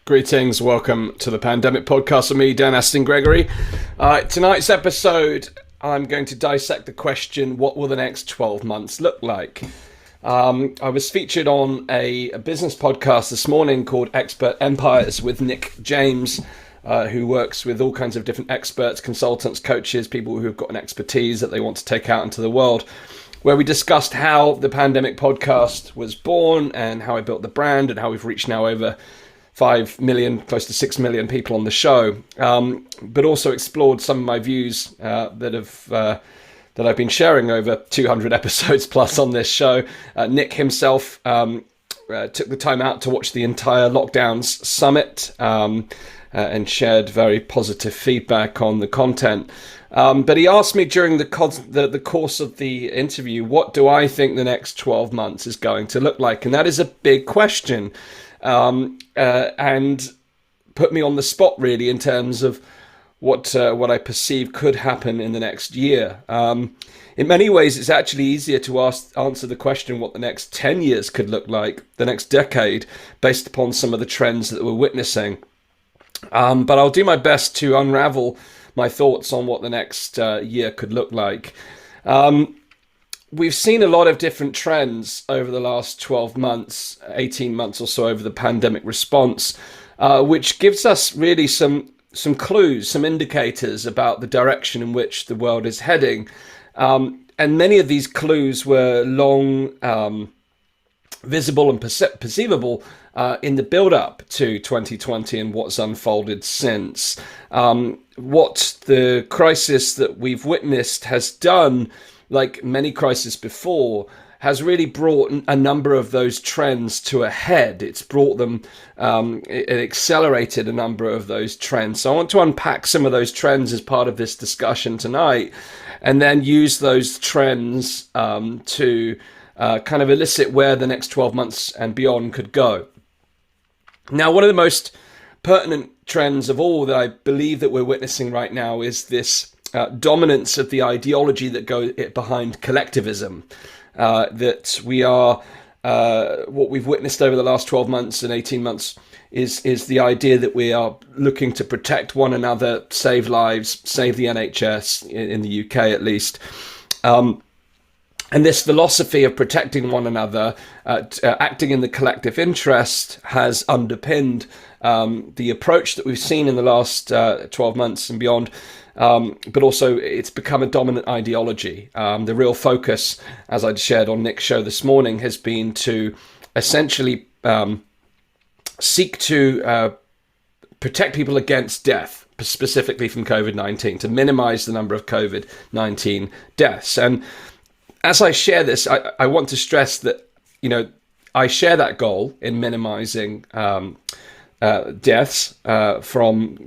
Greetings, welcome to the Pandemic Podcast with me, Dan Astin-Gregory. Tonight's episode, I'm going to dissect the question, what will the next 12 months look like? I was featured on a business podcast this morning called Expert Empires with Nick James, who works with all kinds of different experts, consultants, coaches, people who've got an expertise that they want to take out into the world, where we discussed how the Pandemic Podcast was born and how I built the brand and how we've reached now over 5 million, close to 6 million people on the show, but also explored some of my views that I've been sharing over 200 episodes plus on this show. Nick himself took the time out to watch the entire Lockdowns Summit and shared very positive feedback on the content. But he asked me during the course of the interview, what do I think the next 12 months is going to look like? And that is a big question. And put me on the spot really in terms of what I perceive could happen in the next year. In many ways, it's actually easier to answer the question what the next 10 years could look like, the next decade, based upon some of the trends that we're witnessing. But I'll do my best to unravel my thoughts on what the next year could look like. We've seen a lot of different trends over the last 12 months, 18 months or so over the pandemic response, which gives us really some clues, some indicators about the direction in which the world is heading. And many of these clues were long visible and perceivable in the build-up to 2020 and what's unfolded since. What the crisis that we've witnessed has done, like many crises before, has really brought a number of those trends to a head. It's brought them, it accelerated a number of those trends. So I want to unpack some of those trends as part of this discussion tonight, and then use those trends to kind of elicit where the next 12 months and beyond could go. Now, one of the most pertinent trends of all that I believe that we're witnessing right now is this dominance of the ideology that goes behind collectivism. That we are, what we've witnessed over the last 12 months and 18 months is the idea that we are looking to protect one another, save lives, save the NHS, in the UK at least. And this philosophy of protecting one another, acting in the collective interest, has underpinned the approach that we've seen in the last 12 months and beyond. But also it's become a dominant ideology. The real focus, as I'd shared on Nick's show this morning, has been to essentially seek to protect people against death, specifically from COVID-19, to minimize the number of COVID-19 deaths. And as I share this, I want to stress that, I share that goal in minimizing deaths from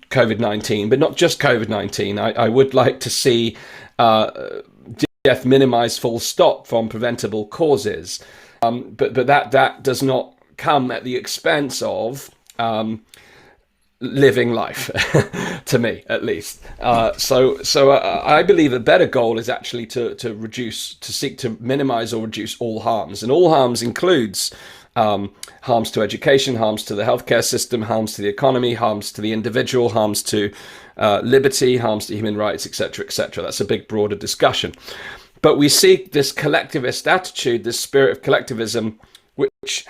COVID-19, but not just COVID-19. I would like to see death minimized full stop from preventable causes. But that does not come at the expense of living life, to me at least. So I believe a better goal is actually to seek to minimize or reduce all harms. And all harms includes harms to education, harms to the healthcare system, harms to the economy, harms to the individual, harms to liberty, harms to human rights, etc., etc. That's a big, broader discussion. But we see this collectivist attitude, this spirit of collectivism, which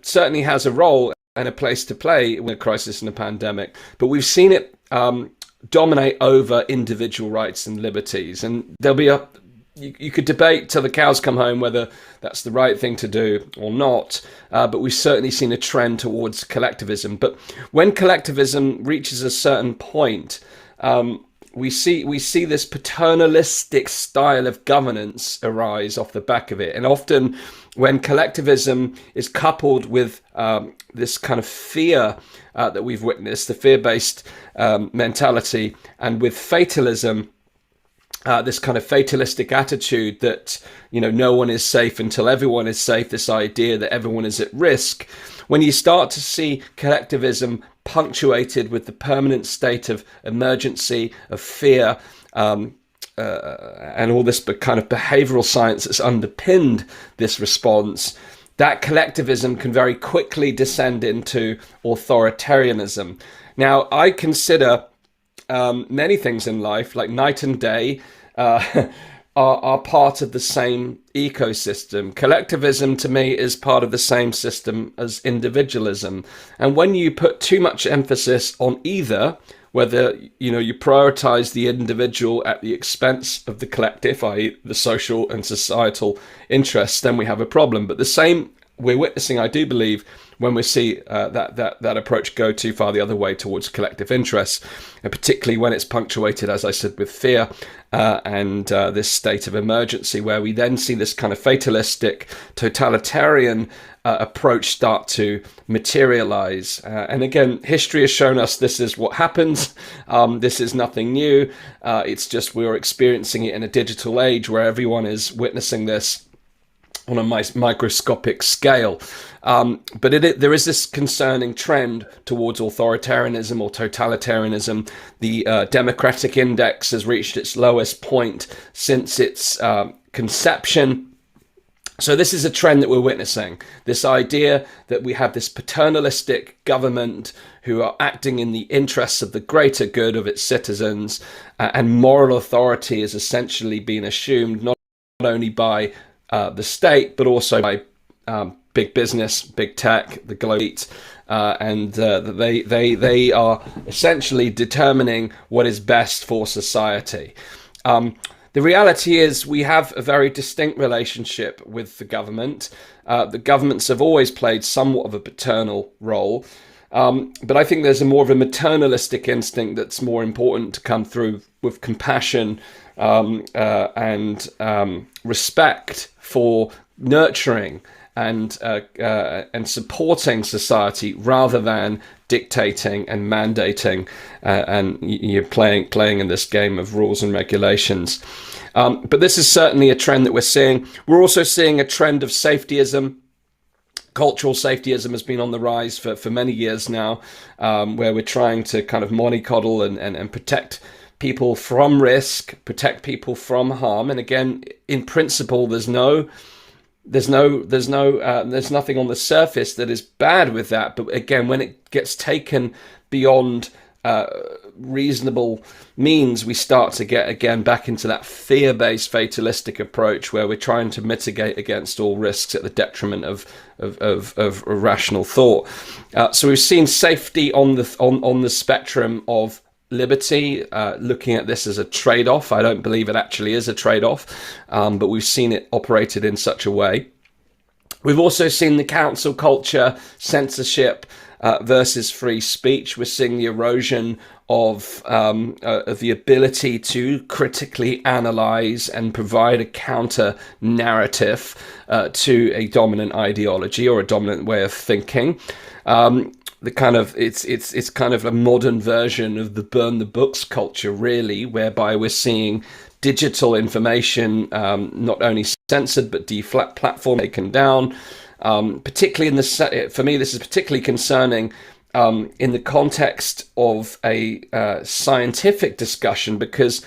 certainly has a role and a place to play in a crisis and a pandemic. But we've seen it dominate over individual rights and liberties. And there'll be you could debate till the cows come home whether that's the right thing to do or not, but we've certainly seen a trend towards collectivism. But when collectivism reaches a certain point, we see this paternalistic style of governance arise off the back of it. And often when collectivism is coupled with this kind of fear that we've witnessed, the fear-based mentality, and with fatalism, this kind of fatalistic attitude that, no one is safe until everyone is safe, this idea that everyone is at risk. When you start to see collectivism punctuated with the permanent state of emergency, of fear, and all this kind of behavioral science that's underpinned this response, that collectivism can very quickly descend into authoritarianism. Now, I consider many things in life, like night and day, are part of the same ecosystem. Collectivism, to me, is part of the same system as individualism. And when you put too much emphasis on either, whether you prioritize the individual at the expense of the collective, i.e. the social and societal interests, then we have a problem. But the same we're witnessing, I do believe, when we see that approach go too far the other way towards collective interests, and particularly when it's punctuated, as I said, with fear and this state of emergency, where we then see this kind of fatalistic, totalitarian approach start to materialize. And again, history has shown us this is what happens. This is nothing new. It's just we're experiencing it in a digital age where everyone is witnessing this on a microscopic scale. But there is this concerning trend towards authoritarianism or totalitarianism. The democratic index has reached its lowest point since its conception. So this is a trend that we're witnessing, this idea that we have this paternalistic government who are acting in the interests of the greater good of its citizens, and moral authority is essentially being assumed not only by the state, but also by big business, big tech, the global elite, and they are essentially determining what is best for society. The reality is we have a very distinct relationship with the government. The governments have always played somewhat of a paternal role, but I think there's more of a maternalistic instinct that's more important to come through with compassion and respect for nurturing and supporting society rather than dictating and mandating and you're playing in this game of rules and regulations. But this is certainly a trend that we're seeing. We're also seeing a trend of safetyism. Cultural safetyism has been on the rise for many years now, where we're trying to kind of mollycoddle and protect people from risk, protect people from harm. And again, in principle, there's nothing on the surface that is bad with that. But again, when it gets taken beyond reasonable means, we start to get again back into that fear-based fatalistic approach where we're trying to mitigate against all risks at the detriment of rational thought. So we've seen safety on the spectrum of liberty, looking at this as a trade-off. I don't believe it actually is a trade-off, but we've seen it operated in such a way. We've also seen the council culture, censorship versus free speech. We're seeing the erosion of the ability to critically analyze and provide a counter narrative to a dominant ideology or a dominant way of thinking. It's kind of a modern version of the burn the books culture, really, whereby we're seeing digital information not only censored but deplatformed, taken down. Particularly for me, this is particularly concerning in the context of a scientific discussion, because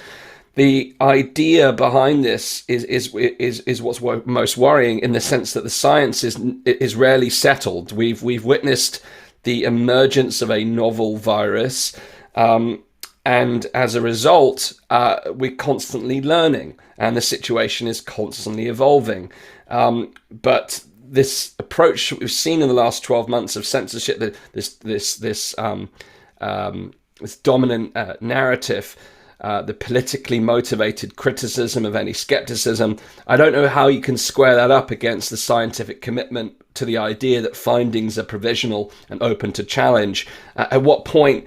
the idea behind this is what's most worrying, in the sense that the science is rarely settled. We've witnessed the emergence of a novel virus, and as a result, we're constantly learning, and the situation is constantly evolving. But this approach that we've seen in the last 12 months of censorship, this dominant narrative, the politically motivated criticism of any skepticism, I don't know how you can square that up against the scientific commitment to the idea that findings are provisional and open to challenge. At what point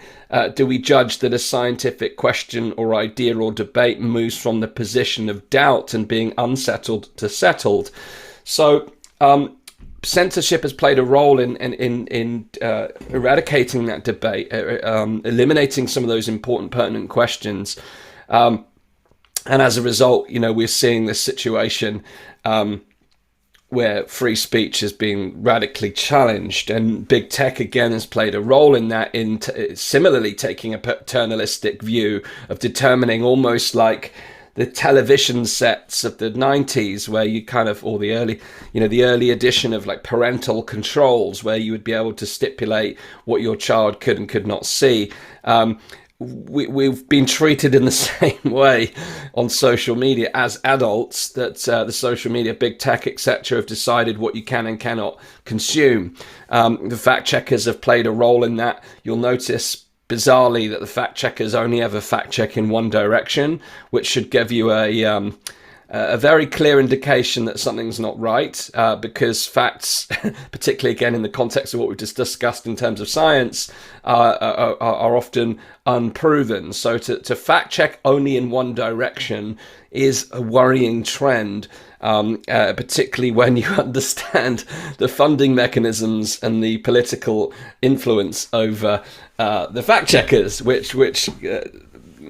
do we judge that a scientific question or idea or debate moves from the position of doubt and being unsettled to settled? So censorship has played a role in eradicating that debate, eliminating some of those important, pertinent questions. And as a result, we're seeing this situation where free speech is being radically challenged, and big tech again has played a role in that, similarly taking a paternalistic view of determining, almost like the television sets of the 90s, where you kind of, or the early, the early edition of like parental controls, where you would be able to stipulate what your child could and could not see. We've been treated in the same way on social media as adults, that the social media, big tech, etc., have decided what you can and cannot consume. The fact checkers have played a role in that. You'll notice, bizarrely, that the fact checkers only ever fact check in one direction, which should give you a very clear indication that something's not right, because facts, particularly again in the context of what we've just discussed in terms of science, are often unproven. So to fact check only in one direction is a worrying trend, particularly when you understand the funding mechanisms and the political influence over the fact checkers, which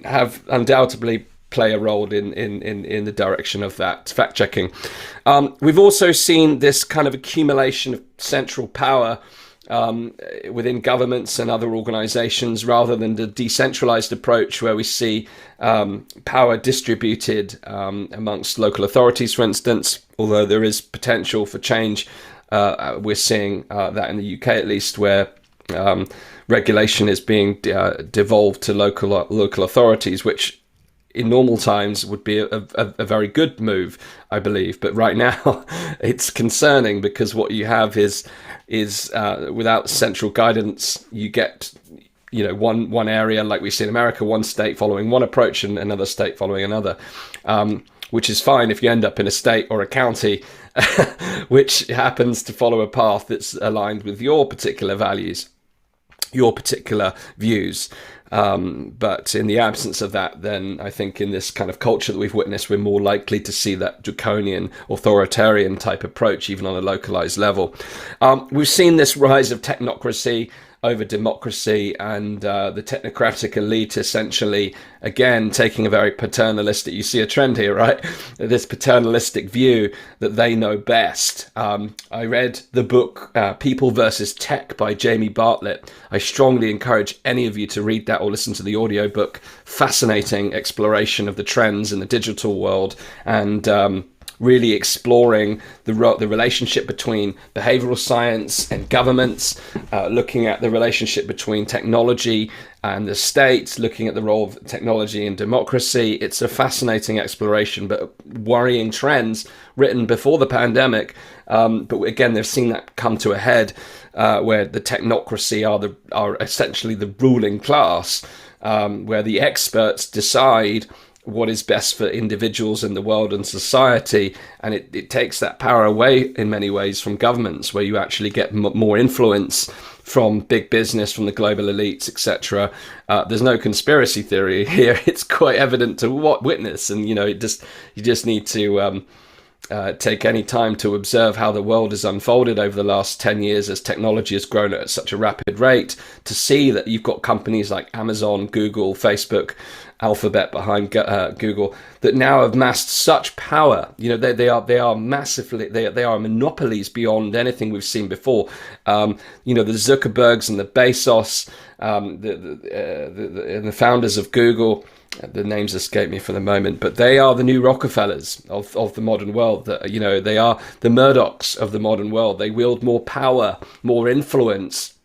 have undoubtedly play a role in the direction of that fact checking. We've also seen this kind of accumulation of central power within governments and other organizations, rather than the decentralized approach where we see power distributed amongst local authorities, for instance, although there is potential for change. We're seeing that in the UK, at least, where regulation is being devolved to local authorities, which in normal times would be a very good move, I believe. But right now it's concerning, because what you have is without central guidance, you get one area, like we see in America, one state following one approach and another state following another, which is fine if you end up in a state or a county which happens to follow a path that's aligned with your particular values, your particular views. But in the absence of that, then I think in this kind of culture that we've witnessed, we're more likely to see that draconian, authoritarian type approach, even on a localized level. We've seen this rise of technocracy over democracy, and the technocratic elite essentially, again, taking a very paternalistic, you see a trend here, right? This paternalistic view that they know best. I read the book People versus Tech by Jamie Bartlett. I strongly encourage any of you to read that or listen to the audiobook. Fascinating exploration of the trends in the digital world, and really exploring the relationship between behavioral science and governments, looking at the relationship between technology and the state, looking at the role of technology in democracy. It's a fascinating exploration, but worrying trends written before the pandemic. But again, they've seen that come to a head, where the technocracy are essentially the ruling class, where the experts decide what is best for individuals in the world and society, and it takes that power away in many ways from governments, where you actually get more influence from big business, from the global elites, etc. There's no conspiracy theory here. It's quite evident to witness, and you just need to take any time to observe how the world has unfolded over the last 10 years as technology has grown at such a rapid rate, to see that you've got companies like Amazon, Google, Facebook, Alphabet behind Google, that now have amassed such power. They are massively, they are monopolies beyond anything we've seen before. The Zuckerbergs and the Bezos, the founders of Google, the names escape me for the moment, but they are the new Rockefellers of the modern world. They are the Murdochs of the modern world. They wield more power, more influence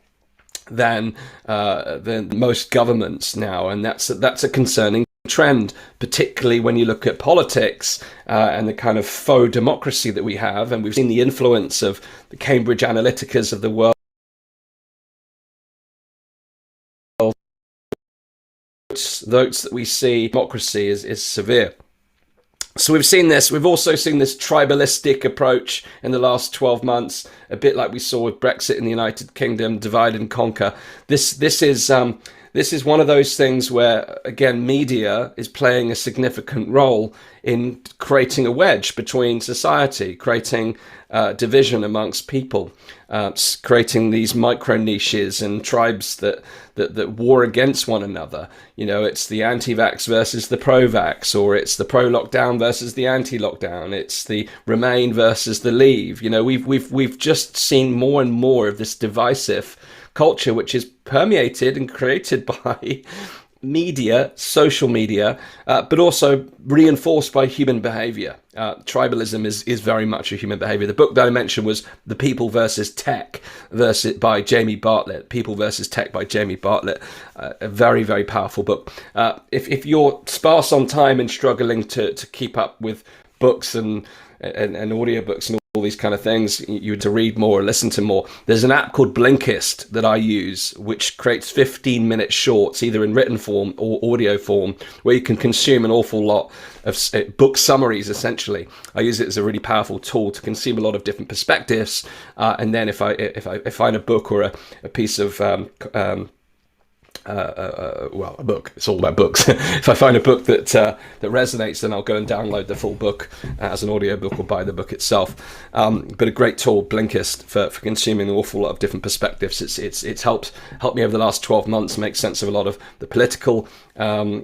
than most governments now, and that's a concerning trend, particularly when you look at politics and the kind of faux democracy that we have. And we've seen the influence of the Cambridge Analyticas of the world. Those that we see, democracy is severe. So we've seen this. We've also seen this tribalistic approach in the last 12 months, a bit like we saw with Brexit in the United Kingdom, divide and conquer. This is one of those things where, again, media is playing a significant role in creating a wedge between society, creating division amongst people, creating these micro niches and tribes that war against one another. It's the anti-vax versus the pro-vax, or it's the pro-lockdown versus the anti-lockdown. It's the Remain versus the Leave. We've just seen more and more of this divisive culture, which is permeated and created by media, social media, but also reinforced by human behavior. Tribalism is very much a human behavior. The book that I mentioned was The People versus Tech by Jamie Bartlett. People versus Tech by Jamie Bartlett. A very, very powerful book. If you're sparse on time and struggling to keep up with books and audiobooks and all these kind of things, you to read more or listen to more, there's an app called Blinkist that I use, which creates 15-minute shorts, either in written form or audio form, where you can consume an awful lot of book summaries. Essentially, I use it as a really powerful tool to consume a lot of different perspectives, and then if I find a book or a piece of a book. It's all about books. If I find a book that resonates, then I'll go and download the full book as an audiobook or buy the book itself. But a great tool, Blinkist, for consuming an awful lot of different perspectives. It's helped me over the last 12 months make sense of a lot of the political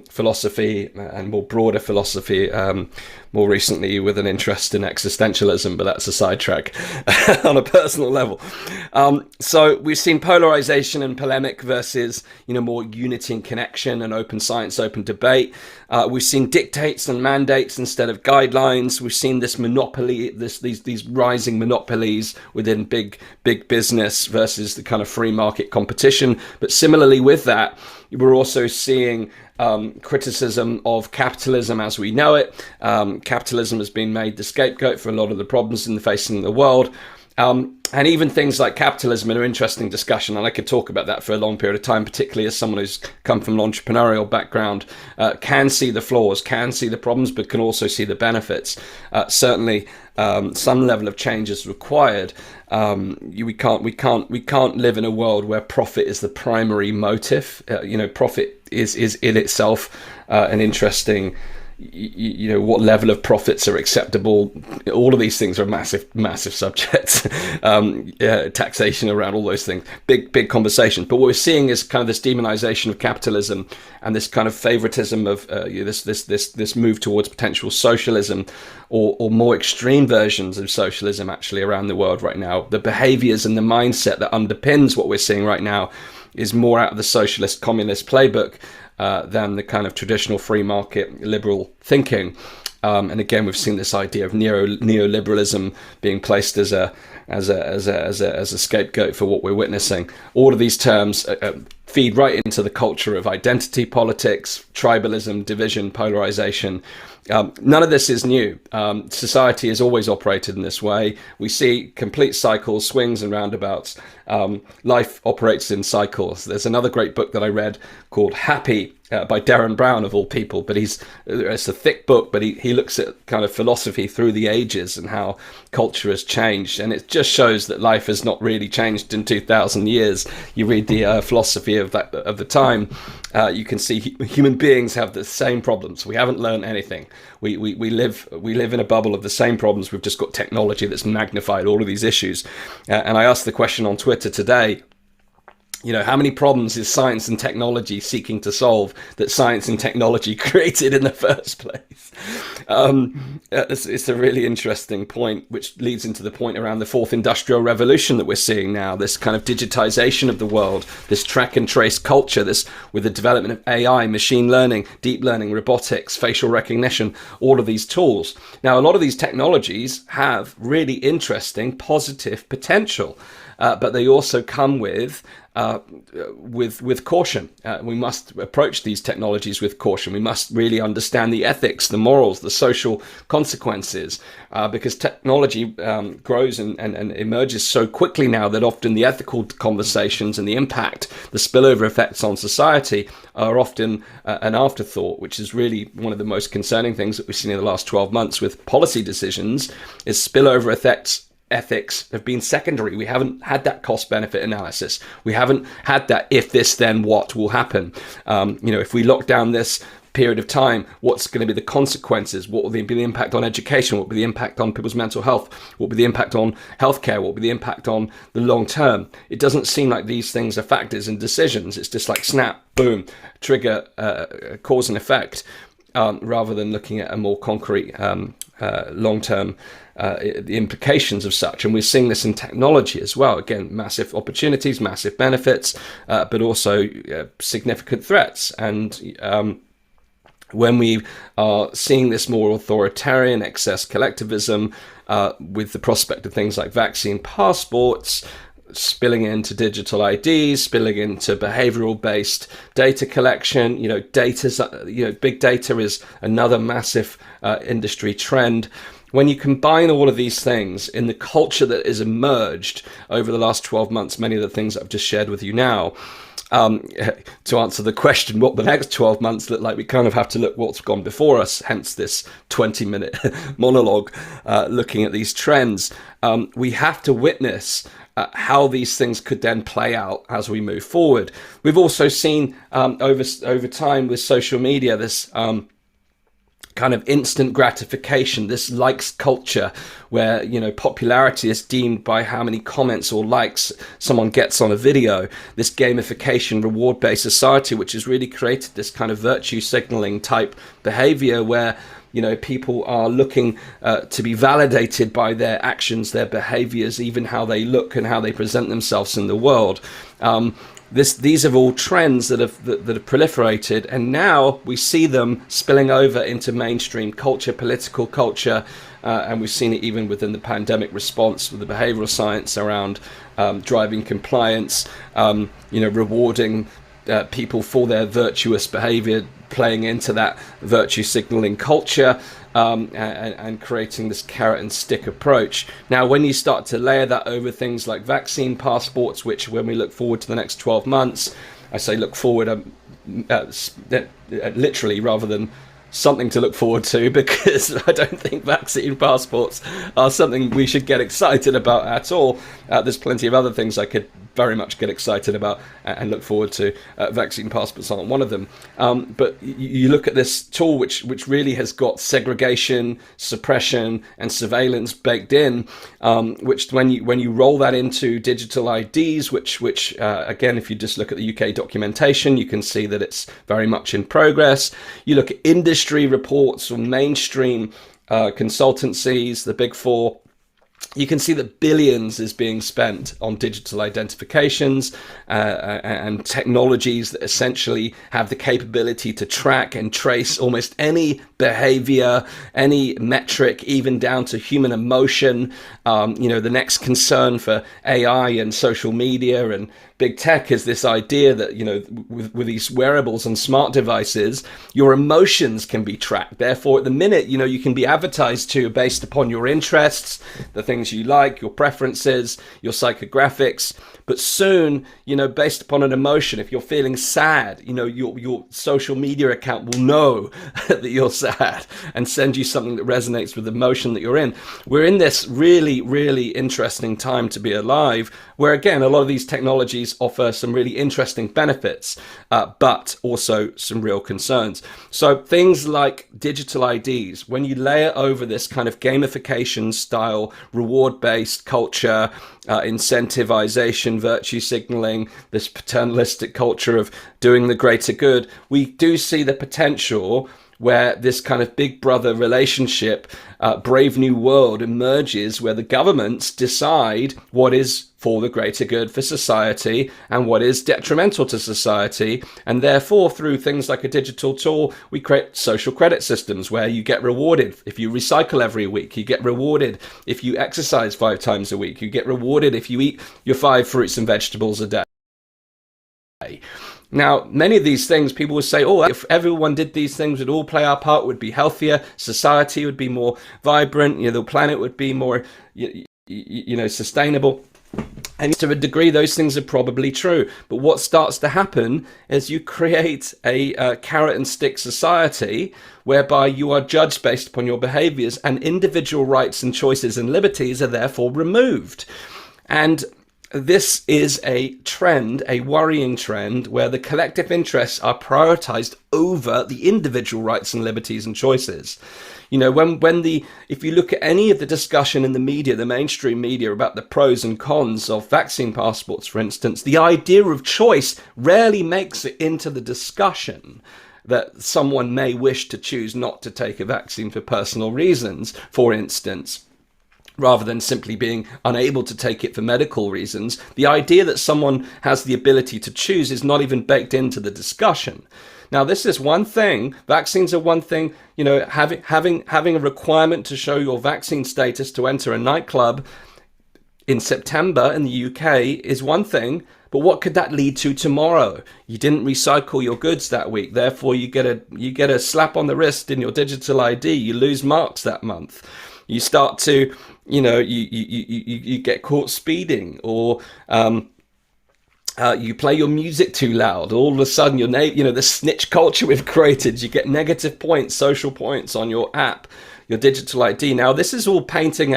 philosophy and more broader philosophy. More recently with an interest in existentialism, but that's a sidetrack on a personal level. So we've seen polarization and polemic versus, more unity and connection and open science, open debate. We've seen dictates and mandates instead of guidelines. We've seen this monopoly, these rising monopolies within big business versus the kind of free market competition. But similarly with that, we're also seeing criticism of capitalism as we know it. Capitalism has been made the scapegoat for a lot of the problems facing the world. And even things like capitalism are an interesting discussion, and I could talk about that for a long period of time, particularly as someone who's come from an entrepreneurial background, can see the flaws, can see the problems, but can also see the benefits. Certainly, some level of change is required. We can't live in a world where profit is the primary motive. Profit is in itself an interesting. What level of profits are acceptable? All of these things are massive subjects. Taxation around all those things, big conversation. But what we're seeing is kind of this demonization of capitalism and this kind of favoritism of this move towards potential socialism or more extreme versions of socialism actually around the world right now. The behaviors and the mindset that underpins what we're seeing right now is more out of the socialist communist playbook than the kind of traditional free market liberal thinking. And again, we've seen this idea of neoliberalism being placed as a scapegoat for what we're witnessing. All of these terms feed right into the culture of identity politics, tribalism, division, polarization. None of this is new. Society has always operated in this way. We see complete cycles, swings and roundabouts. Life operates in cycles. There's another great book that I read called Happy by Darren Brown, of all people, but it's a thick book, but he looks at kind of philosophy through the ages and how culture has changed. And it just shows that life has not really changed in 2,000 years. You read the philosophy of the time, you can see human beings have the same problems. We haven't learned anything. We live in a bubble of the same problems. We've just got technology that's magnified all of these issues. And I asked the question on Twitter today, how many problems is science and technology seeking to solve that science and technology created in the first place? It's a really interesting point, which leads into the point around the fourth industrial revolution that we're seeing now, this kind of digitization of the world, this track and trace culture, this with the development of AI, machine learning, deep learning, robotics, facial recognition, all of these tools. Now, a lot of these technologies have really interesting, positive potential, but they also come with caution. We must approach these technologies with caution. We must really understand the ethics, the morals, the social consequences, because technology grows and emerges so quickly now that often the ethical conversations and the impact, the spillover effects on society are often an afterthought, which is really one of the most concerning things that we've seen in the last 12 months with policy decisions, is spillover effects. Ethics have been secondary. We haven't had that cost benefit analysis. We haven't had that if this then what will happen. If we lock down this period of time, what's going to be the consequences? What will be the impact on education? What will be the impact on people's mental health? What will be the impact on healthcare? What will be the impact on the long term? It doesn't seem like these things are factors in decisions. It's just like snap, boom, trigger, cause and effect. rather than looking at a more concrete long-term the implications of such. And we're seeing this in technology as well. Again, massive opportunities, massive benefits, but also significant threats. And when we are seeing this more authoritarian excess collectivism with the prospect of things like vaccine passports, spilling into digital IDs, spilling into behavioral-based data collection, big data is another massive industry trend. When you combine all of these things in the culture that has emerged over the last 12 months, many of the things that I've just shared with you now, to answer the question, what the next 12 months look like, we kind of have to look what's gone before us, hence this 20-minute monologue looking at these trends. We have to witness how these things could then play out as we move forward. We've also seen over time with social media this kind of instant gratification, this likes culture, where popularity is deemed by how many comments or likes someone gets on a video. This gamification, reward-based society, which has really created this kind of virtue signaling type behavior where people are looking to be validated by their actions, their behaviors, even how they look and how they present themselves in the world. These are all trends that have proliferated, and now we see them spilling over into mainstream culture, political culture, and we've seen it even within the pandemic response with the behavioral science around driving compliance, rewarding people for their virtuous behavior, playing into that virtue signaling culture, and creating this carrot and stick approach. Now, when you start to layer that over things like vaccine passports, which when we look forward to the next 12 months, I say look forward literally rather than something to look forward to, because I don't think vaccine passports are something we should get excited about at all. There's plenty of other things I could very much get excited about and look forward to. Vaccine passports aren't one of them. But you look at this tool, which really has got segregation, suppression, and surveillance baked in, which when you roll that into digital IDs, which again, if you just look at the UK documentation, you can see that it's very much in progress. You look at industry reports from mainstream consultancies, the big four, you can see that billions is being spent on digital identifications and technologies that essentially have the capability to track and trace almost any behavior, any metric, even down to human emotion. The next concern for AI and social media and big tech is this idea that, with these wearables and smart devices, your emotions can be tracked. Therefore, at the minute, you can be advertised to based upon your interests, the things you like, your preferences, your psychographics. But soon, based upon an emotion, if you're feeling sad, your social media account will know that you're sad and send you something that resonates with the emotion that you're in. We're in this really, really interesting time to be alive, where again, a lot of these technologies offer some really interesting benefits, but also some real concerns. So things like digital IDs, when you layer over this kind of gamification style, reward-based culture, incentivization, virtue signaling, this paternalistic culture of doing the greater good, we do see the potential where this kind of big brother relationship, brave new world emerges, where the governments decide what is for the greater good for society and what is detrimental to society. And therefore, through things like a digital tool, we create social credit systems where you get rewarded if you recycle every week, you get rewarded if you exercise 5 times a week, you get rewarded if you eat your 5 fruits and vegetables a day. Now, many of these things, people will say, if everyone did these things, we'd all play our part, would be healthier, society would be more vibrant, the planet would be more, sustainable. And to a degree, those things are probably true. But what starts to happen is you create a carrot and stick society whereby you are judged based upon your behaviors, and individual rights and choices and liberties are therefore removed. And this is a trend, a worrying trend, where the collective interests are prioritized over the individual rights and liberties and choices. If you look at any of the discussion in the media, the mainstream media, about the pros and cons of vaccine passports, for instance, the idea of choice rarely makes it into the discussion. that someone may wish to choose not to take a vaccine for personal reasons, for instance, rather than simply being unable to take it for medical reasons. The idea that someone has the ability to choose is not even baked into the discussion. Now, this is one thing. Vaccines are one thing. You know, having a requirement to show your vaccine status to enter a nightclub in September in the UK is one thing. But what could that lead to tomorrow? You didn't recycle your goods that week, therefore you get a slap on the wrist in your digital ID. You lose marks that month. You start to, you get caught speeding, or you play your music too loud. All of a sudden, the snitch culture we've created, you get negative points, social points on your app, your digital ID. Now, this is all painting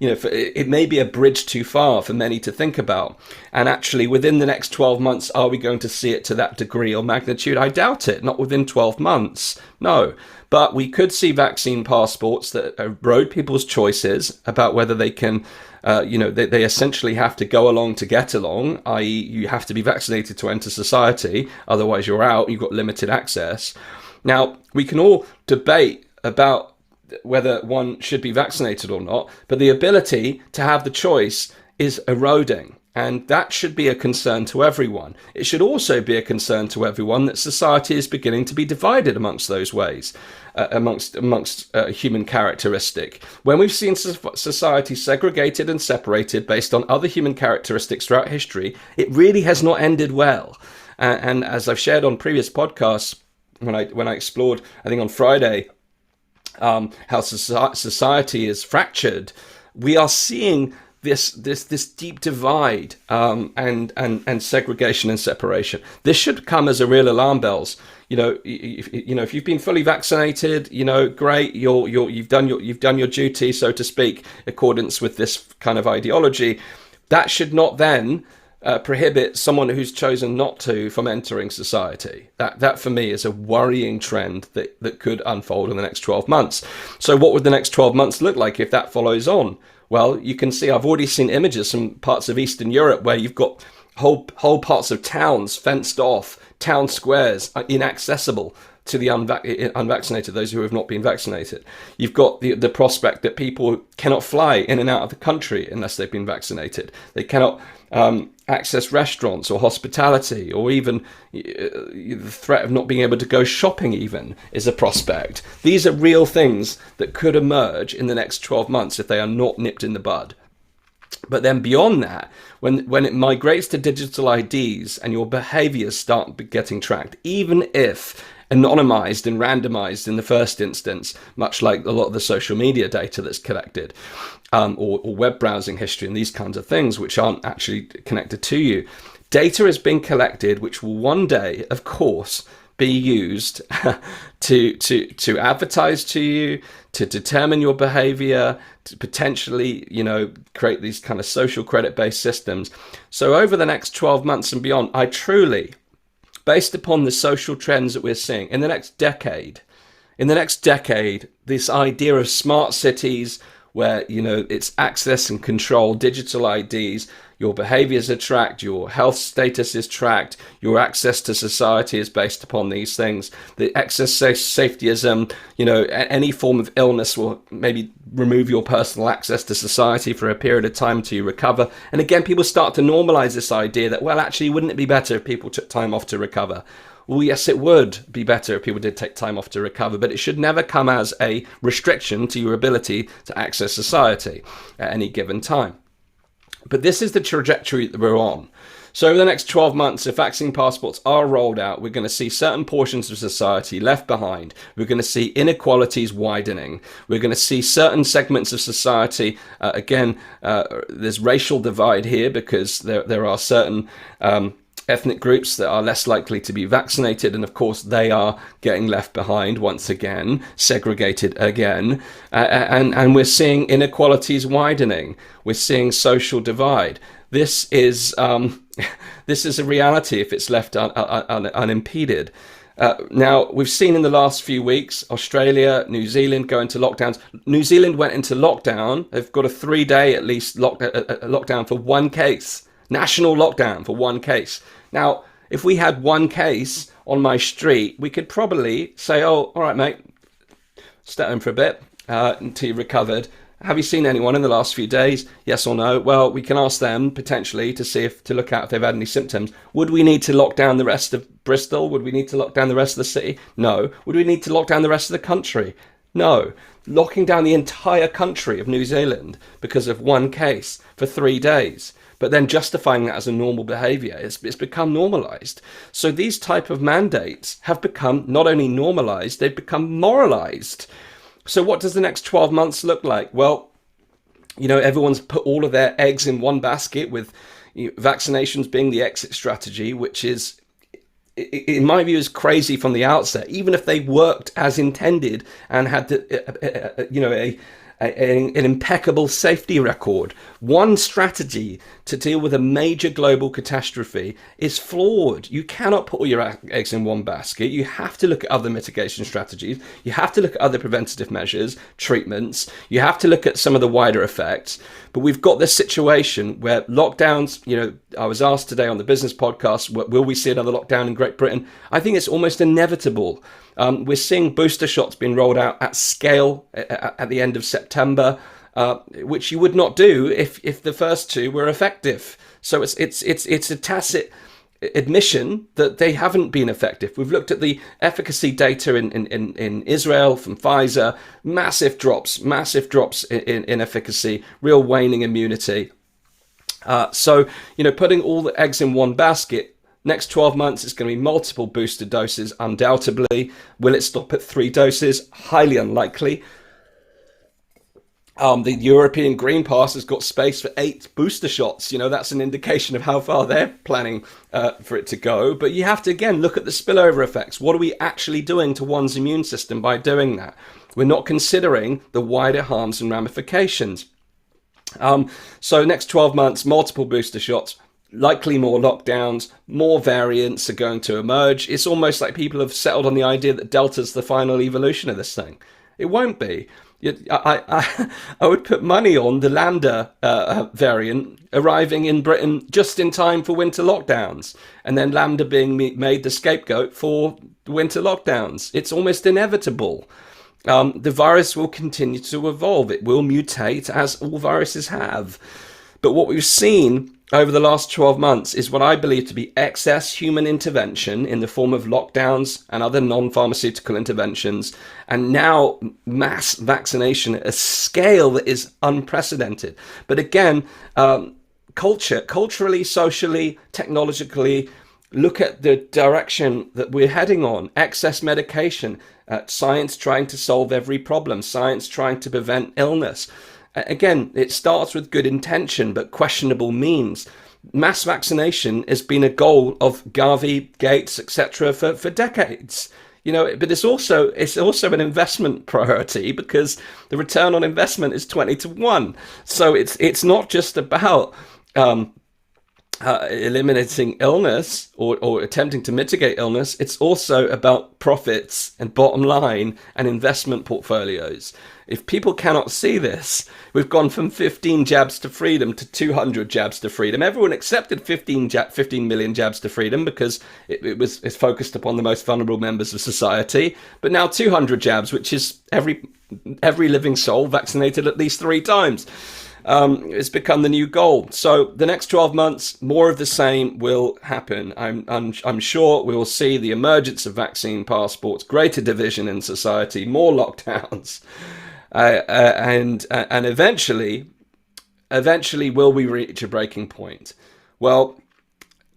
it may be a bridge too far for many to think about. And actually, within the next 12 months, are we going to see it to that degree or magnitude? I doubt it. Not within 12 months. No. But we could see vaccine passports that erode people's choices about whether they can, they essentially have to go along to get along, i.e. you have to be vaccinated to enter society, otherwise you're out, you've got limited access. Now, we can all debate about whether one should be vaccinated or not, but the ability to have the choice is eroding. And that should be a concern to everyone. It should also be a concern to everyone that society is beginning to be divided amongst those ways, amongst human characteristic. When we've seen society segregated and separated based on other human characteristics throughout history, it really has not ended well. And as I've shared on previous podcasts, when I explored, I think on Friday, how society is fractured, we are seeing this deep divide and segregation and separation. This should come as a real alarm bells. If you've been fully vaccinated, great. You've done your duty, so to speak, accordance with this kind of ideology. That should not then prohibit someone who's chosen not to from entering society. That for me is a worrying trend that could unfold in the next 12 months. So what would the next 12 months look like if that follows on? Well, you can see I've already seen images from parts of Eastern Europe where you've got whole parts of towns fenced off, town squares inaccessible to the unvaccinated, those who have not been vaccinated. You've got the prospect that people cannot fly in and out of the country unless they've been vaccinated. They cannot access restaurants or hospitality, or even the threat of not being able to go shopping even is a prospect. These are real things that could emerge in the next 12 months if they are not nipped in the bud. But then beyond that, when it migrates to digital IDs and your behaviors start getting tracked, even if anonymized and randomized in the first instance, much like a lot of the social media data that's collected, or web browsing history and these kinds of things, which aren't actually connected to you. Data is being collected, which will one day, of course, be used to advertise to you, to determine your behavior, to potentially, create these kind of social credit-based systems. So over the next 12 months and beyond, I truly, based upon the social trends that we're seeing in the next decade, this idea of smart cities where, it's access and control, digital IDs, your behaviors are tracked, your health status is tracked, your access to society is based upon these things. The excess safetyism, any form of illness will maybe remove your personal access to society for a period of time until you recover. And again, people start to normalize this idea that, well, actually, wouldn't it be better if people took time off to recover? Well, yes, it would be better if people did take time off to recover, but it should never come as a restriction to your ability to access society at any given time. But this is the trajectory that we're on. So over the next 12 months, if vaccine passports are rolled out, we're going to see certain portions of society left behind. We're going to see inequalities widening. We're going to see certain segments of society, there's racial divide here because there are certain ethnic groups that are less likely to be vaccinated, and of course they are getting left behind once again, segregated again, and we're seeing inequalities widening. We're seeing social divide. This is a reality if it's left unimpeded. Now, we've seen in the last few weeks, Australia, New Zealand go into lockdowns. New Zealand went into lockdown. They've got a 3-day at least lockdown for one case. National lockdown for one case. Now, if we had one case on my street, we could probably say, oh, all right, mate, stay home for a bit until you've recovered. Have you seen anyone in the last few days? Yes or no? Well, we can ask them potentially to look out if they've had any symptoms. Would we need to lock down the rest of Bristol? Would we need to lock down the rest of the city? No. Would we need to lock down the rest of the country? No. Locking down the entire country of New Zealand because of one case for 3 days, but then justifying that as a normal behaviour, it's become normalised. So these type of mandates have become not only normalised, they've become moralised. So what does the next 12 months look like? Well, everyone's put all of their eggs in one basket with vaccinations being the exit strategy, which is, in my view, is crazy from the outset. Even if they worked as intended and had an impeccable safety record, one strategy to deal with a major global catastrophe is flawed. You cannot put all your eggs in one basket. You have to look at other mitigation strategies. You have to look at other preventative measures, treatments. You have to look at some of the wider effects. But we've got this situation where lockdowns, I was asked today on the business podcast, will we see another lockdown in Great Britain? I think it's almost inevitable. We're seeing booster shots being rolled out at scale at the end of September, which you would not do if the first two were effective. So it's a tacit admission that they haven't been effective. We've looked at the efficacy data in Israel from Pfizer, massive drops in efficacy, real waning immunity. So putting all the eggs in one basket. Next 12 months, it's going to be multiple booster doses, undoubtedly. Will it stop at 3 doses? Highly unlikely. The European Green Pass has got space for 8 booster shots. That's an indication of how far they're planning for it to go. But you have to, again, look at the spillover effects. What are we actually doing to one's immune system by doing that? We're not considering the wider harms and ramifications. So next 12 months, multiple booster shots. Likely more lockdowns, more variants are going to emerge. It's almost like people have settled on the idea that Delta's the final evolution of this thing. It won't be. I would put money on the Lambda variant arriving in Britain just in time for winter lockdowns, and then Lambda being made the scapegoat for winter lockdowns. It's almost inevitable. The virus will continue to evolve. It will mutate, as all viruses have. But what we've seen over the last 12 months is what I believe to be excess human intervention in the form of lockdowns and other non-pharmaceutical interventions, and now mass vaccination at a scale that is unprecedented. But again, culturally, socially, technologically, look at the direction that we're heading on. Excess medication, science trying to solve every problem, science trying to prevent illness. Again, it starts with good intention, but questionable means. Mass vaccination has been a goal of Garvey, Gates, etc. for decades. But it's also an investment priority because the return on investment is 20-1. So it's not just about eliminating illness or attempting to mitigate illness. It's also about profits and bottom line and investment portfolios. If people cannot see this, we've gone from 15 jabs to freedom to 200 jabs to freedom. Everyone accepted 15 million jabs to freedom because it's focused upon the most vulnerable members of society. But now 200 jabs, which is every living soul vaccinated at least 3 times. It's become the new goal. So the next 12 months, more of the same will happen. I'm sure we will see the emergence of vaccine passports, greater division in society, more lockdowns, and eventually will we reach a breaking point? Well,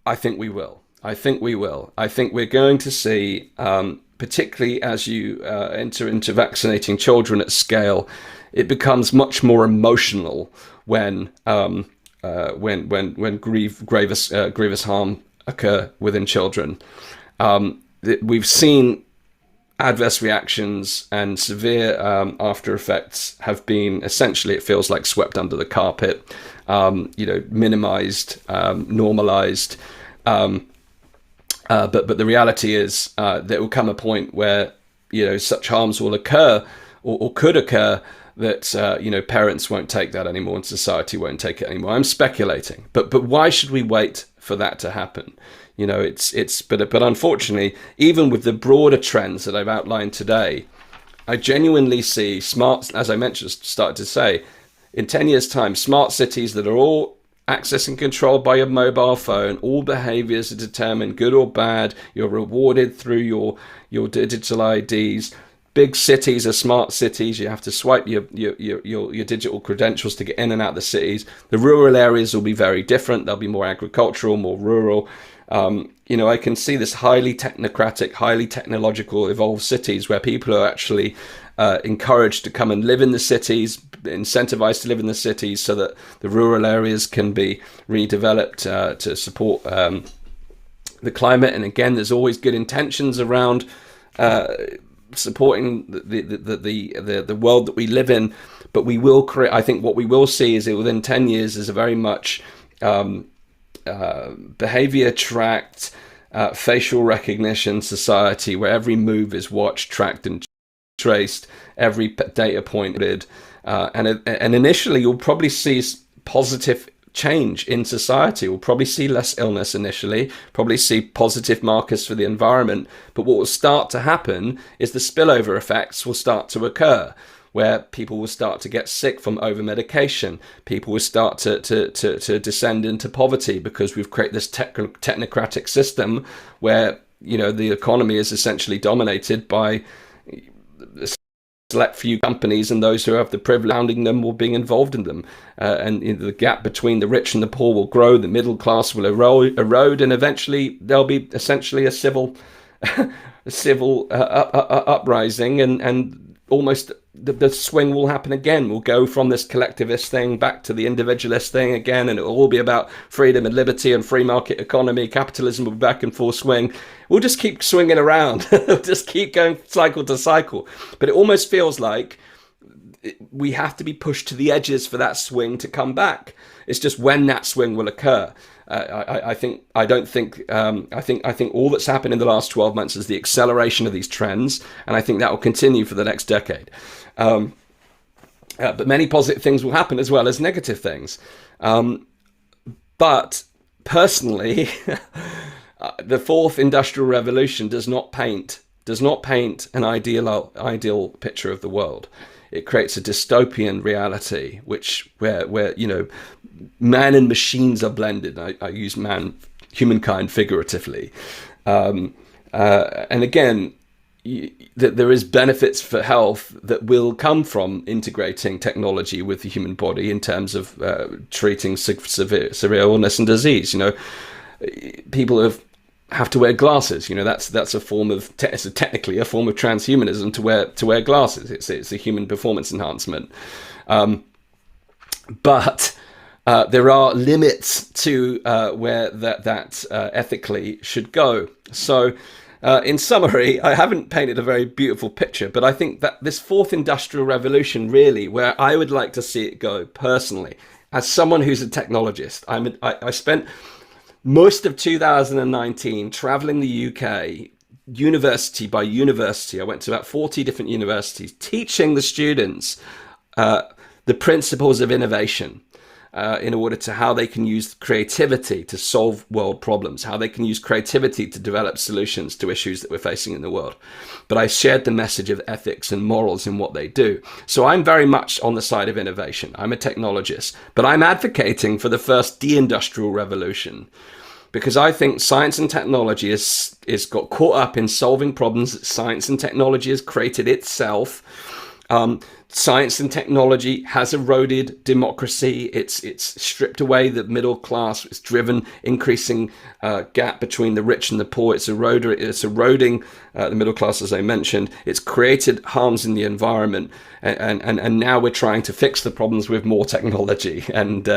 I think we will. I think we're going to see, particularly as you enter into vaccinating children at scale, it becomes much more emotional when grievous harm occur within children. We've seen adverse reactions and severe after effects have been essentially, it feels like, swept under the carpet, minimized, normalized. But the reality is there will come a point where such harms will occur or could occur that parents won't take that anymore and society won't take it anymore. I'm speculating, but why should we wait for that to happen. But unfortunately, even with the broader trends that I've outlined today, I genuinely see as I mentioned, started to say, in 10 years' time, smart cities that are all accessed and controlled by your mobile phone, all behaviors are determined, good or bad, you're rewarded through your digital IDs. Big cities are smart cities. You have to swipe your digital credentials to get in and out of the cities. The rural areas will be very different. They'll be more agricultural, more rural. I can see this highly technocratic, highly technological, evolved cities where people are actually encouraged to come and live in the cities, incentivized to live in the cities, so that the rural areas can be redeveloped to support the climate. And again, there's always good intentions around supporting the world that we live in, but we will create. I think what we will see is that within 10 years is a very much behavior tracked, facial recognition society where every move is watched, tracked, and traced, every data point and initially you'll probably see positive change in society. We'll probably see less illness initially, probably see positive markers for the environment, but what will start to happen is the spillover effects will start to occur, where people will start to get sick from over medication. People will start to descend into poverty because we've created this technocratic system where the economy is essentially dominated by select few companies, and those who have the privilege of founding them or being involved in them. And the gap between the rich and the poor will grow, the middle class will erode, and eventually there'll be essentially a civil uprising, and almost the swing will happen again. We'll go from this collectivist thing back to the individualist thing again, and it will all be about freedom and liberty and free market economy. Capitalism will be back in full swing. We'll just keep swinging around. We'll just keep going cycle to cycle. But it almost feels like we have to be pushed to the edges for that swing to come back. It's just when that swing will occur. I think all that's happened in the last 12 months is the acceleration of these trends, and I think that will continue for the next decade. But many positive things will happen as well as negative things. But personally, the fourth industrial revolution does not paint an ideal picture of the world. It creates a dystopian reality, where man and machines are blended. I use humankind figuratively, and again, there is benefits for health that will come from integrating technology with the human body in terms of treating severe illness and disease. People have to wear glasses. That's a form of it's technically a form of transhumanism to wear glasses. It's a human performance enhancement, but there are limits to where that ethically should go. So, in summary, I haven't painted a very beautiful picture, but I think that this fourth industrial revolution, really, where I would like to see it go personally, as someone who's a technologist, I spent most of 2019 traveling the UK, university by university. I went to about 40 different universities, teaching the students the principles of innovation in order to how they can use creativity to solve world problems, how they can use creativity to develop solutions to issues that we're facing in the world. But I shared the message of ethics and morals in what they do. So I'm very much on the side of innovation. I'm a technologist, but I'm advocating for the first de-industrial revolution, because I think science and technology is got caught up in solving problems that science and technology has created itself. Science and technology has eroded democracy. It's stripped away the middle class. It's driven increasing gap between the rich and the poor. It's eroding the middle class, as I mentioned. It's created harms in the environment, and now we're trying to fix the problems with more technology and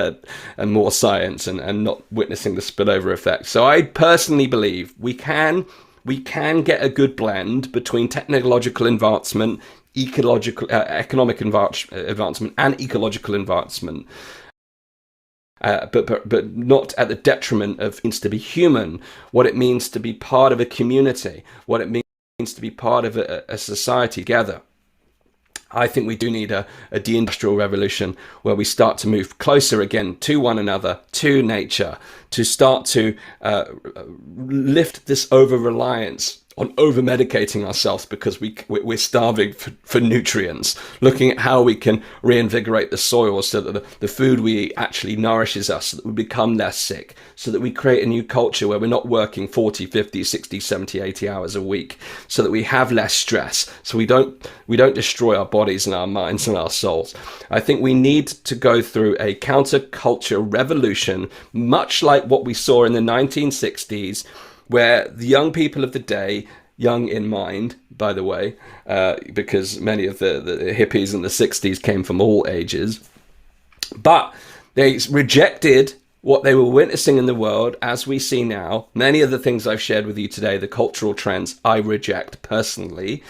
more science, and not witnessing the spillover effect. So I personally believe we can get a good blend between technological advancement, economic advancement, and ecological advancement, but not at the detriment of what it means to be human, what it means to be part of a community, what it means to be part of a society together. I think we do need a deindustrial revolution where we start to move closer again to one another, to nature, to start to lift this over-reliance on over-medicating ourselves because we're starving for nutrients, looking at how we can reinvigorate the soil so that the food we eat actually nourishes us, so that we become less sick, so that we create a new culture where we're not working 40, 50, 60, 70, 80 hours a week, so that we have less stress, so we don't destroy our bodies and our minds and our souls. I think we need to go through a counterculture revolution, much like what we saw in the 1960s, where the young people of the day, young in mind, by the way, because many of the hippies in the 60s came from all ages, but they rejected what they were witnessing in the world as we see now. Many of the things I've shared with you today, the cultural trends, I reject personally,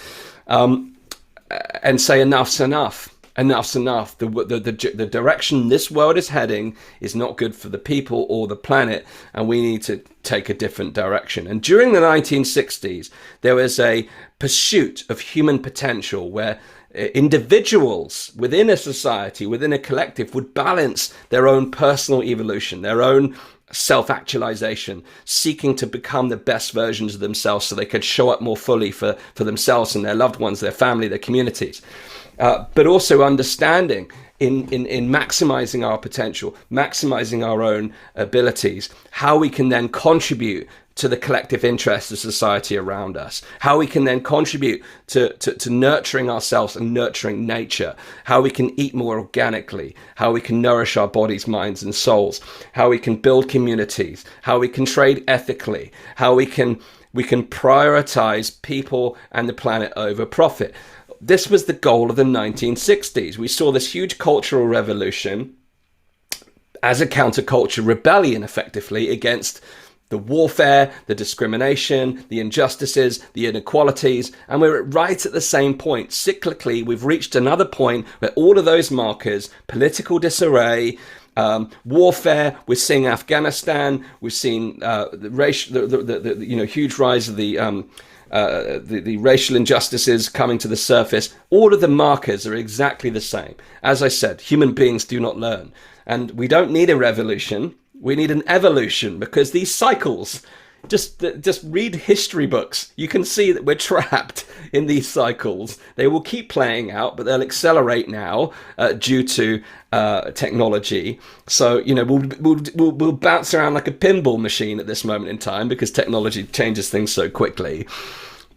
and say enough's enough. Enough's enough. The direction this world is heading is not good for the people or the planet, and we need to take a different direction. And during the 1960s, there was a pursuit of human potential where individuals within a society, within a collective, would balance their own personal evolution, their own self-actualization, seeking to become the best versions of themselves so they could show up more fully for themselves and their loved ones, their family, their communities. But also understanding in maximizing our potential, maximizing our own abilities, how we can then contribute to the collective interest of society around us, how we can then contribute to nurturing ourselves and nurturing nature, how we can eat more organically, how we can nourish our bodies, minds and souls, how we can build communities, how we can trade ethically, how we can prioritize people and the planet over profit. This was the goal of the 1960s. We saw this huge cultural revolution as a counterculture rebellion, effectively, against the warfare, the discrimination, the injustices, the inequalities, and we're right at the same point. Cyclically, we've reached another point where all of those markers, political disarray, warfare, we're seeing Afghanistan, we've seen the huge rise of the racial injustices coming to the surface. All of the markers are exactly the same. As I said, human beings do not learn. And we don't need a revolution. We need an evolution, because these cycles, just read history books. You can see that we're trapped in these cycles. They will keep playing out, but they'll accelerate now due to technology. So, we'll bounce around like a pinball machine at this moment in time because technology changes things so quickly.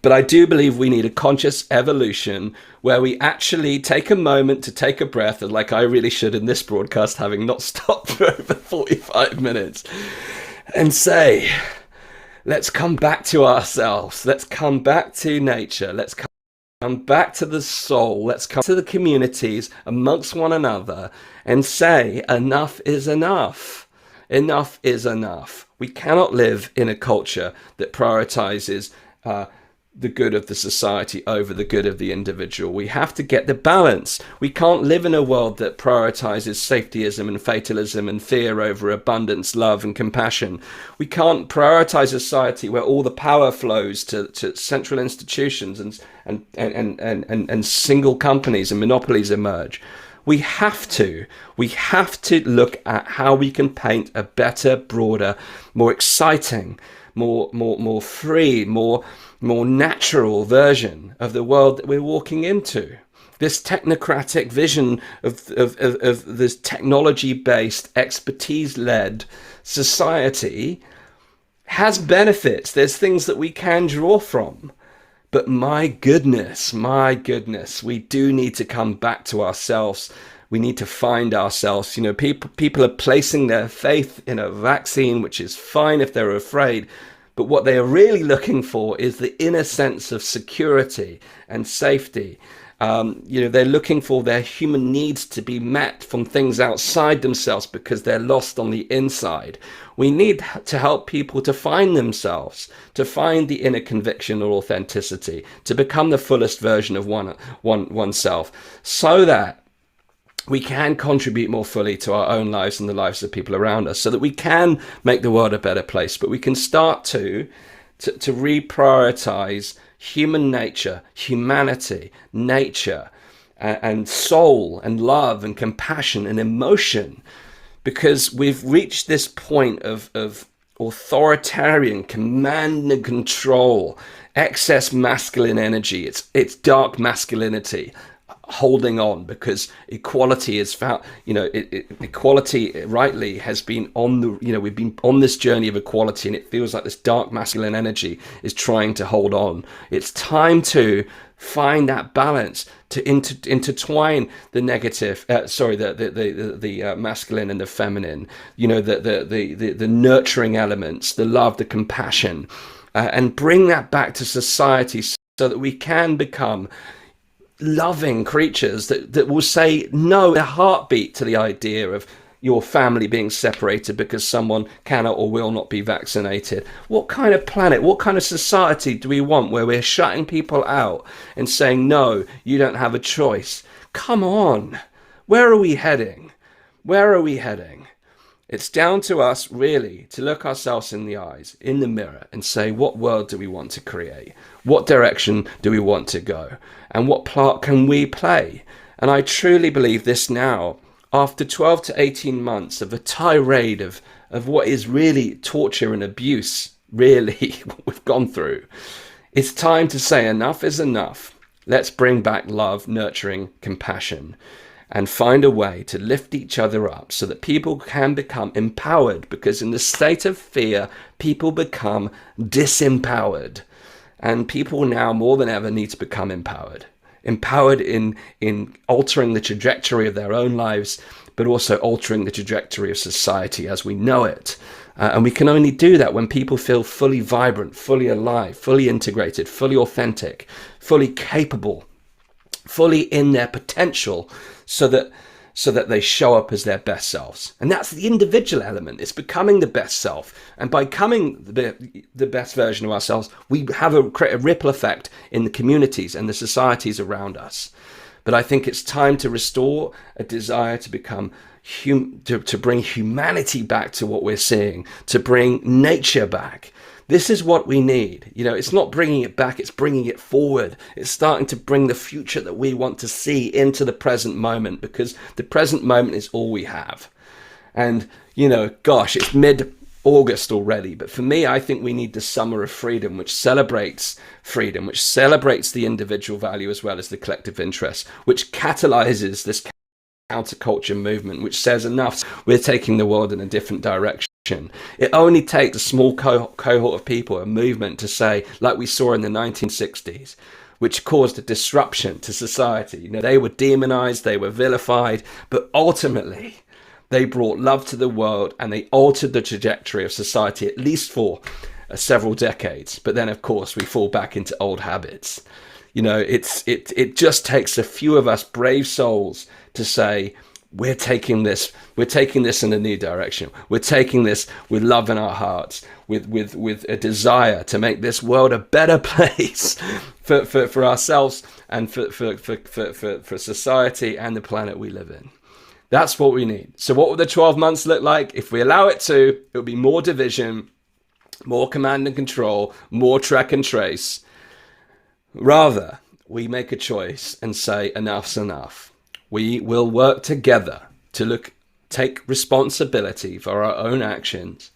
But I do believe we need a conscious evolution where we actually take a moment to take a breath, and like I really should in this broadcast, having not stopped for over 45 minutes, and say, let's come back to ourselves. Let's come back to nature. Let's come back to the soul. Let's come to the communities amongst one another and say, enough is enough. Enough is enough. We cannot live in a culture that prioritizes the good of the society over the good of the individual. We have to get the balance. We can't live in a world that prioritizes safetyism and fatalism and fear over abundance, love and compassion. We can't prioritize a society where all the power flows to central institutions and single companies and monopolies emerge. We have to look at how we can paint a better, broader, more exciting, more free, more natural version of the world that we're walking into. This technocratic vision of this technology-based, expertise-led society has benefits. There's things that we can draw from. But my goodness, we do need to come back to ourselves. We need to find ourselves. People are placing their faith in a vaccine, which is fine if they're afraid. But what they are really looking for is the inner sense of security and safety. They're looking for their human needs to be met from things outside themselves because they're lost on the inside. We need to help people to find themselves, to find the inner conviction or authenticity, to become the fullest version of oneself, so that we can contribute more fully to our own lives and the lives of people around us, so that we can make the world a better place. But we can start to reprioritize human nature, humanity, nature, and soul and love and compassion and emotion, because we've reached this point of authoritarian command and control, excess masculine energy. It's dark masculinity holding on, because equality is found, equality rightly has been on the, we've been on this journey of equality, and it feels like this dark masculine energy is trying to hold on. It's time to find that balance, to intertwine the negative, the masculine and the feminine, the nurturing elements, the love, the compassion, and bring that back to society so that we can become loving creatures that will say no, a heartbeat to the idea of your family being separated because someone cannot or will not be vaccinated. What kind of planet, what kind of society do we want where we're shutting people out and saying, no, you don't have a choice? Come on. Where are we heading? Where are we heading? It's down to us, really, to look ourselves in the eyes, in the mirror, and say, what world do we want to create? What direction do we want to go? And what part can we play? And I truly believe this now, after 12 to 18 months of a tirade of what is really torture and abuse, really, what we've gone through, it's time to say enough is enough. Let's bring back love, nurturing, compassion, and find a way to lift each other up so that people can become empowered, because in the state of fear, people become disempowered. And people now more than ever need to become empowered. Empowered in altering the trajectory of their own lives, but also altering the trajectory of society as we know it. And we can only do that when people feel fully vibrant, fully alive, fully integrated, fully authentic, fully capable, fully in their potential, so that they show up as their best selves. And that's the individual element. It's becoming the best self. And by becoming the best version of ourselves, we create a ripple effect in the communities and the societies around us. But I think it's time to restore a desire to become to bring humanity back to what we're seeing, to bring nature back. This is what we need. It's not bringing it back, it's bringing it forward. It's starting to bring the future that we want to see into the present moment, because the present moment is all we have. And, gosh, it's mid-August already. But for me, I think we need the summer of freedom, which celebrates freedom, which celebrates the individual value as well as the collective interest, which catalyzes this counterculture movement, which says enough, we're taking the world in a different direction. It only takes a small cohort of people, a movement, to say, like we saw in the 1960s, which caused a disruption to society. They were demonized, they were vilified, but ultimately they brought love to the world and they altered the trajectory of society, at least for several decades. But then, of course, we fall back into old habits. It just takes a few of us brave souls to say, we're taking this in a new direction. We're taking this with love in our hearts, with a desire to make this world a better place for ourselves and for society and the planet we live in. That's what we need. So what will the 12 months look like? If we allow it to, it'll be more division, more command and control, more track and trace. Rather, we make a choice and say enough's enough. We will work together to take responsibility for our own actions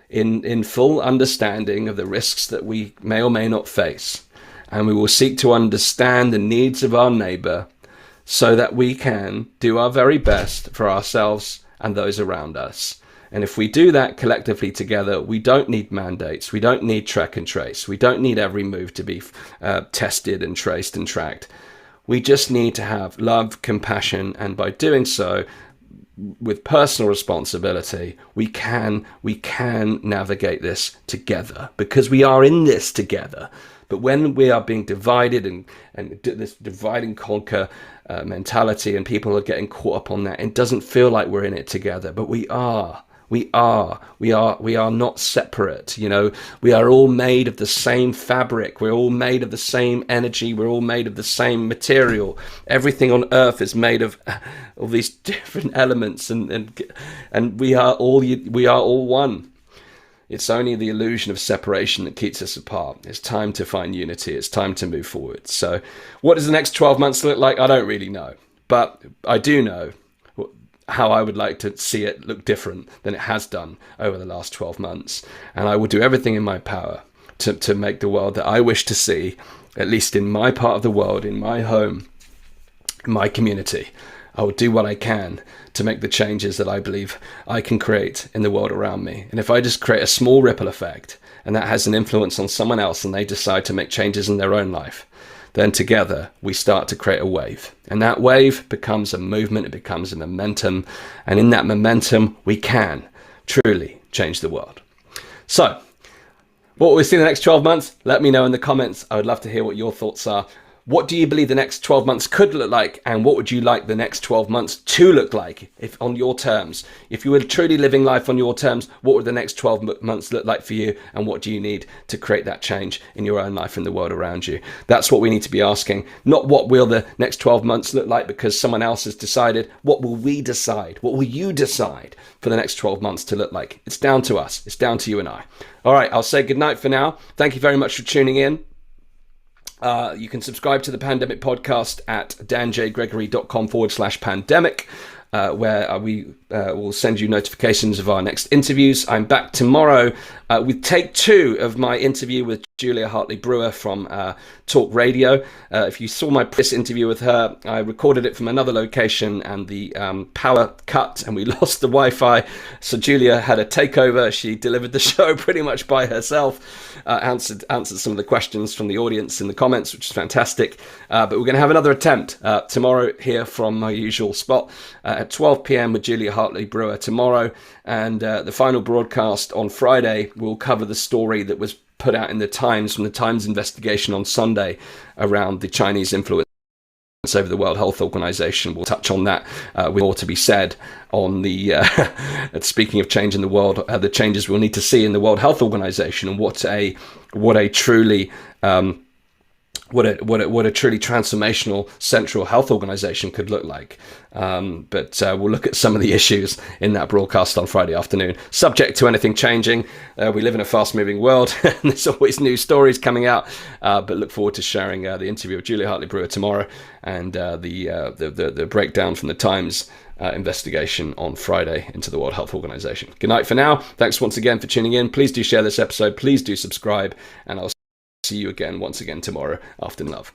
in full understanding of the risks that we may or may not face. And we will seek to understand the needs of our neighbor so that we can do our very best for ourselves and those around us. And if we do that collectively together, we don't need mandates. We don't need track and trace. We don't need every move to be tested and traced and tracked. We just need to have love, compassion, and by doing so, with personal responsibility, we can navigate this together, because we are in this together. But when we are being divided and this divide and conquer mentality, and people are getting caught up on that, it doesn't feel like we're in it together, but we are. We are not separate. We are all made of the same fabric. We're all made of the same energy. We're all made of the same material. Everything on earth is made of all these different elements, and we are all one. It's only the illusion of separation that keeps us apart. It's time to find unity. It's time to move forward. So what does the next 12 months look like? I don't really know. But I do know how I would like to see it look different than it has done over the last 12 months. And I will do everything in my power to make the world that I wish to see, at least in my part of the world, in my home, in my community. I will do what I can to make the changes that I believe I can create in the world around me. And if I just create a small ripple effect, and that has an influence on someone else, and they decide to make changes in their own life, then together we start to create a wave. And that wave becomes a movement, it becomes a momentum. And in that momentum, we can truly change the world. So, what will we see in the next 12 months? Let me know in the comments. I would love to hear what your thoughts are. What do you believe the next 12 months could look like? And what would you like the next 12 months to look like, if on your terms? If you were truly living life on your terms, what would the next 12 months look like for you? And what do you need to create that change in your own life and the world around you? That's what we need to be asking. Not what will the next 12 months look like because someone else has decided. What will we decide? What will you decide for the next 12 months to look like? It's down to us. It's down to you and I. All right, I'll say goodnight for now. Thank you very much for tuning in. You can subscribe to the Pandemic Podcast at danjgregory.com/pandemic, where we will send you notifications of our next interviews. I'm back tomorrow with take 2 of my interview with Julia Hartley-Brewer from Talk Radio. If you saw my previous interview with her, I recorded it from another location and the power cut and we lost the Wi-Fi. So Julia had a takeover. She delivered the show pretty much by herself, answered some of the questions from the audience in the comments, which is fantastic. But we're going to have another attempt tomorrow here from my usual spot at 12 p.m. with Julia Hartley-Brewer tomorrow. And the final broadcast on Friday will cover the story that was put out in the Times from the Times investigation on Sunday around the Chinese influence over the World Health Organization. We'll touch on that with more to be said on the speaking of change in the world, the changes we'll need to see in the World Health Organization and what a truly what a truly transformational central health organization could look like. But we'll look at some of the issues in that broadcast on Friday afternoon, subject to anything changing. We live in a fast-moving world, and there's always new stories coming out. But look forward to sharing the interview with Julia Hartley-Brewer tomorrow and the breakdown from the Times investigation on Friday into the World Health Organization. Good night for now. Thanks once again for tuning in. Please do share this episode. Please do subscribe, and I'll see you again once again tomorrow. After love.